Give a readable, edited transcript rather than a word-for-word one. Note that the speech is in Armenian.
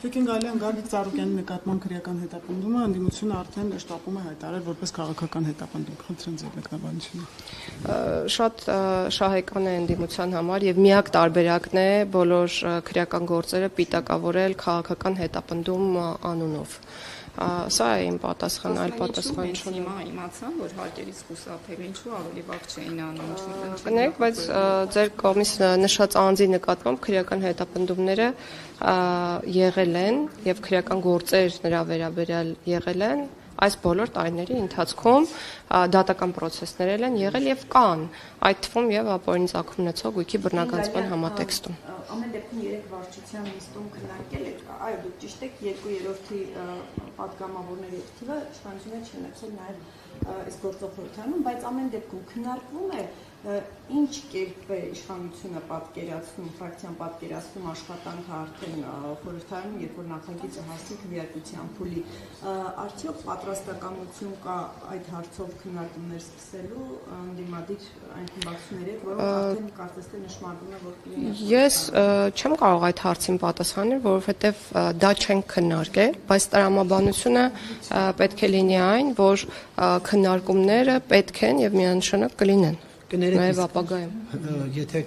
Տիկին Գալյան Գագիկ Ծառուկյանի նկատմամբ քրեական հետապնդումը ընդդիմությունը արդեն շտապում է հայտարարել որպես քաղաքական հետապնդում։ Խնդրեմ ձեր մեկնաբանությունը։ Շատ շահեկան է ընդդիմության համար եւ միակ տարբերակն է բոլոր քրեական գործերը պիտակավորել քաղաքական հետապնդում անունով։ Սա է իմ պատասխանը, այլ պատասխան չունեմ։ Հիմա իմացան, որ հարկերից խուսափել ինչու ավելի վաղ չէին անում, ինչու։ Կներեք, բայց ձեր կողմից նշած անձի նկատմամբ քրեական հետապնդումները եղել են եւ քրեական գործեր նրա վերաբերյալ եղել են այս բոլոր տարիների ընթացքում դատական process-ներ են եղել եւ կան, այդ թվում եւ ապօրինի ծագում ունեցող գույքի բռնագանձման համատեքստում։ Ամեն դեպքում 3 վարչության նիստում քննարկել եք, այո, դուք ճիշտ եք, 2/3-ի պատգամավորների թիվը իշխանությունը չի ունեցել նաեւ այս գործող խորհրդարանում, բայց ամեն դեպքում քննարկվում է ինչ կերպ է իշխանությունը պատկերացնում, ֆրակցիան պատկերացնում աշխատանքը արդեն խորհրդարանում, երբ որ նախագիծը հասցի քվեարկության փուլի, արդյոք պատրաստակամություն կա այդ հարցով քննարկումներ սկսելու ընդդիմադիր այն խմբակցությունների, որոնք արդեն կարծես թե նշմարվում է, որ կլինի։ Ես չեմ կարող այդ հարցին պատասխանել, որովհետև դա չենք քննարկել, բայց տրամաբանությունը պետք է լինի այն, որ քննարկումները պետք են եւ միանշանակ կլինեն։ Նաև ապագայում։ Եթե